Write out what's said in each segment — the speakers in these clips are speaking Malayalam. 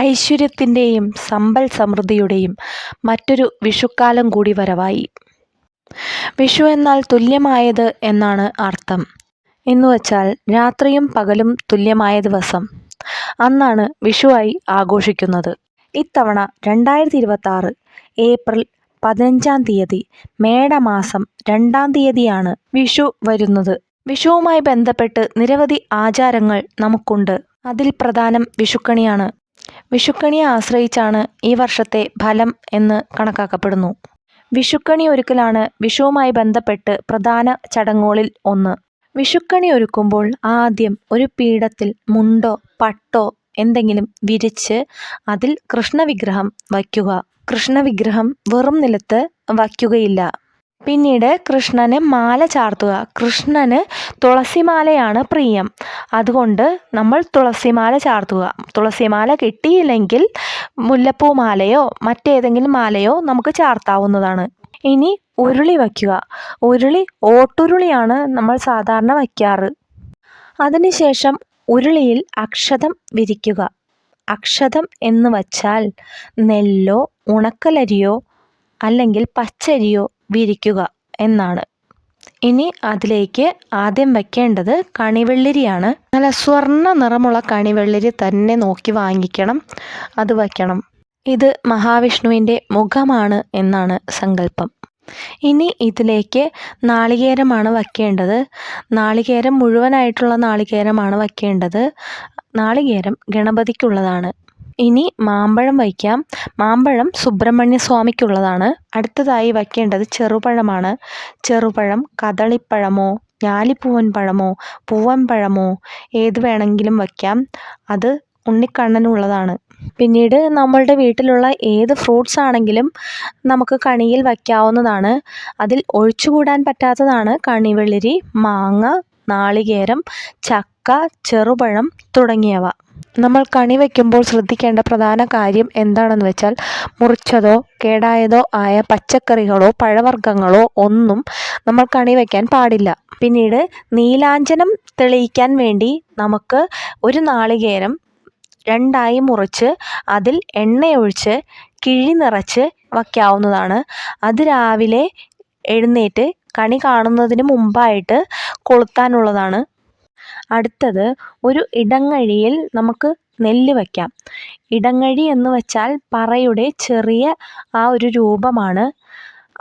ഐശ്വര്യത്തിൻ്റെയും സമ്പൽ സമൃദ്ധിയുടെയും മറ്റൊരു വിഷുക്കാലം കൂടി വരവായി. വിഷു എന്നാൽ തുല്യമായത് എന്നാണ് അർത്ഥം. എന്നുവച്ചാൽ രാത്രിയും പകലും തുല്യമായ ദിവസം. അന്നാണ് വിഷുവായി ആഘോഷിക്കുന്നത്. ഇത്തവണ 2026 ഏപ്രിൽ 15-ാം തീയതി മേടമാസം 2-ാം തീയതിയാണ് വിഷു വരുന്നത്. വിഷുവുമായി ബന്ധപ്പെട്ട് നിരവധി ആചാരങ്ങൾ നമുക്കുണ്ട്. അതിൽ പ്രധാനം വിഷുക്കണിയാണ്. വിഷുക്കണിയെ ആശ്രയിച്ചാണ് ഈ വർഷത്തെ ഫലം എന്ന് കണക്കാക്കപ്പെടുന്നു. വിഷുക്കണി ഒരുക്കലാണ് വിഷുവുമായി ബന്ധപ്പെട്ട് പ്രധാന ചടങ്ങുകളിൽ ഒന്ന്. വിഷുക്കണി ഒരുക്കുമ്പോൾ ആദ്യം ഒരു പീഠത്തിൽ മുണ്ടോ പട്ടോ എന്തെങ്കിലും വിരിച്ച് അതിൽ കൃഷ്ണവിഗ്രഹം വയ്ക്കുക. കൃഷ്ണവിഗ്രഹം വെറും നിലത്ത് വയ്ക്കുകയില്ല. പിന്നീട് കൃഷ്ണന് മാല ചാർത്തുക. കൃഷ്ണന് തുളസിമാലയാണ് പ്രിയം. അതുകൊണ്ട് നമ്മൾ തുളസിമാല ചാർത്തുക. തുളസിമാല കിട്ടിയില്ലെങ്കിൽ മുല്ലപ്പൂമാലയോ മറ്റേതെങ്കിലും മാലയോ നമുക്ക് ചാർത്താവുന്നതാണ്. ഇനി ഉരുളി വയ്ക്കുക. ഉരുളി ഓട്ടുരുളിയാണ് നമ്മൾ സാധാരണ വയ്ക്കാറ്. അതിനുശേഷം ഉരുളിയിൽ അക്ഷതം വിരിക്കുക. അക്ഷതം എന്ന് വച്ചാൽ നെല്ലോ ഉണക്കലരിയോ അല്ലെങ്കിൽ പച്ചരിയോ വിരിക്കുക എന്നാണ്. ഇനി അതിലേക്ക് ആദ്യം വയ്ക്കേണ്ടത് കണിവെള്ളരിയാണ്. നല്ല സ്വർണ്ണ നിറമുള്ള കണിവെള്ളരി തന്നെ നോക്കി വാങ്ങിക്കണം. അത് വയ്ക്കണം. ഇത് മഹാവിഷ്ണുവിൻ്റെ മുഖമാണ് എന്നാണ് സങ്കല്പം. ഇനി ഇതിലേക്ക് നാളികേരമാണ് വയ്ക്കേണ്ടത്. നാളികേരം മുഴുവനായിട്ടുള്ള നാളികേരമാണ് വയ്ക്കേണ്ടത്. നാളികേരം ഗണപതിക്കുള്ളതാണ്. ഇനി മാമ്പഴം വയ്ക്കാം. മാമ്പഴം സുബ്രഹ്മണ്യ സ്വാമിക്കുള്ളതാണ്. അടുത്തതായി വയ്ക്കേണ്ടത് ചെറുപഴമാണ്. ചെറുപഴം കദളിപ്പഴമോ ഞാലിപ്പൂവൻ പഴമോ പൂവൻ പഴമോ ഏത് വേണമെങ്കിലും വയ്ക്കാം. അത് ഉണ്ണിക്കണ്ണനുള്ളതാണ്. പിന്നീട് നമ്മളുടെ വീട്ടിലുള്ള ഏത് ഫ്രൂട്ട്സ് ആണെങ്കിലും നമുക്ക് കണിയിൽ വയ്ക്കാവുന്നതാണ്. അതിൽ ഒഴിച്ചുകൂടാൻ പറ്റാത്തതാണ് കണിവെള്ളരി, മാങ്ങ, നാളികേരം, ചക്ക, ചെറുപഴം തുടങ്ങിയവ. നമ്മൾ കണി വയ്ക്കുമ്പോൾ ശ്രദ്ധിക്കേണ്ട പ്രധാന കാര്യം എന്താണെന്ന് വെച്ചാൽ മുറിച്ചതോ കേടായതോ ആയ പച്ചക്കറികളോ പഴവർഗ്ഗങ്ങളോ ഒന്നും നമ്മൾ കണി വയ്ക്കാൻ പാടില്ല. പിന്നീട് നീലാഞ്ജനം തെളിയിക്കാൻ വേണ്ടി നമുക്ക് ഒരു നാളികേരം 2ആയി മുറിച്ച് അതിൽ എണ്ണയൊഴിച്ച് കിഴി നിറച്ച് വയ്ക്കാവുന്നതാണ്. അത് രാവിലെ എഴുന്നേറ്റ് കണി കാണുന്നതിന് മുമ്പായിട്ട് കൊളുത്താനുള്ളതാണ്. അടുത്തത് ഒരു ഇടങ്ങഴിയിൽ നമുക്ക് നെല്ല് വയ്ക്കാം. ഇടങ്ങഴി എന്ന് വച്ചാൽ പറയുടെ ചെറിയ ആ ഒരു രൂപമാണ്.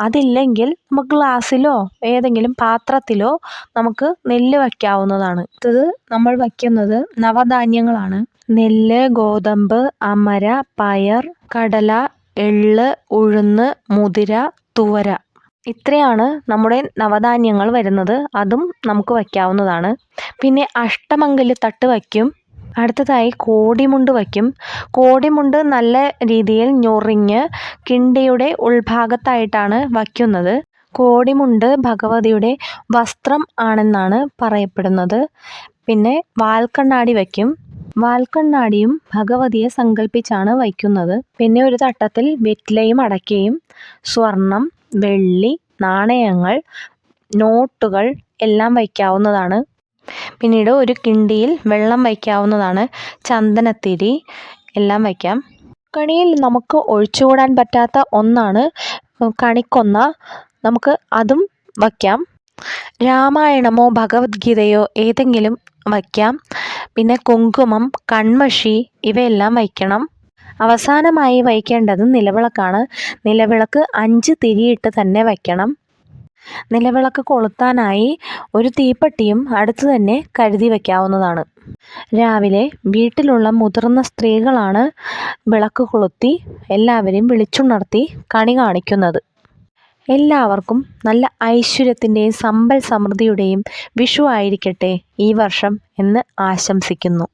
അതില്ലെങ്കിൽ നമുക്ക് ഗ്ലാസ്സിലോ ഏതെങ്കിലും പാത്രത്തിലോ നമുക്ക് നെല്ല് വയ്ക്കാവുന്നതാണ്. അടുത്തത് നമ്മൾ വയ്ക്കുന്നത് നവധാന്യങ്ങളാണ്. നെല്ല്, ഗോതമ്പ്, അമര, പയർ, കടല, എള്ള്, ഉഴുന്ന്, മുതിര, തുവര. ഇത്രയാണ് നമ്മുടെ നവധാന്യങ്ങൾ വരുന്നത്. അതും നമുക്ക് വയ്ക്കാവുന്നതാണ്. പിന്നെ അഷ്ടമംഗല്യ തട്ട് വയ്ക്കും. അടുത്തതായി കോടിമുണ്ട് വയ്ക്കും. കോടിമുണ്ട് നല്ല രീതിയിൽ ഞൊറിഞ്ഞ് കിണ്ടിയുടെ ഉൾഭാഗത്തായിട്ടാണ് വയ്ക്കുന്നത്. കോടിമുണ്ട് ഭഗവതിയുടെ വസ്ത്രം ആണെന്നാണ് പറയപ്പെടുന്നത്. പിന്നെ വാൽക്കണ്ണാടി വയ്ക്കും. വാൽക്കണ്ണാടിയും ഭഗവതിയെ സങ്കല്പിച്ചാണ് വയ്ക്കുന്നത്. പിന്നെ ഒരു തട്ടത്തിൽ വെറ്റിലയും അടയ്ക്കയും സ്വർണം, വെള്ളി, നാണയങ്ങൾ, നോട്ടുകൾ എല്ലാം വയ്ക്കാവുന്നതാണ്. പിന്നീട് ഒരു കിണ്ടിയിൽ വെള്ളം വയ്ക്കാവുന്നതാണ്. ചന്ദനത്തിരി എല്ലാം വയ്ക്കാം. കണിയിൽ നമുക്ക് ഒഴിച്ചുകൂടാൻ പറ്റാത്ത ഒന്നാണ് കണിക്കൊന്ന. നമുക്ക് അതും വയ്ക്കാം. രാമായണമോ ഭഗവത്ഗീതയോ ഏതെങ്കിലും വയ്ക്കാം. പിന്നെ കുങ്കുമം, കൺമഷി ഇവയെല്ലാം വയ്ക്കണം. അവസാനമായി വയ്ക്കേണ്ടത് നിലവിളക്കാണ്. നിലവിളക്ക് 5 തിരിയിട്ട് തന്നെ വയ്ക്കണം. നിലവിളക്ക് കൊളുത്താനായി ഒരു തീപ്പെട്ടിയും അടുത്ത് തന്നെ കരുതി വയ്ക്കാവുന്നതാണ്. രാവിലെ വീട്ടിലുള്ള മുതിർന്ന സ്ത്രീകളാണ് വിളക്ക് കൊളുത്തി എല്ലാവരെയും വിളിച്ചുണർത്തി കണി കാണിക്കുന്നത്. എല്ലാവർക്കും നല്ല ഐശ്വര്യത്തിൻ്റെയും സമ്പൽ സമൃദ്ധിയുടെയും വിഷു ആയിരിക്കട്ടെ ഈ വർഷം എന്ന് ആശംസിക്കുന്നു.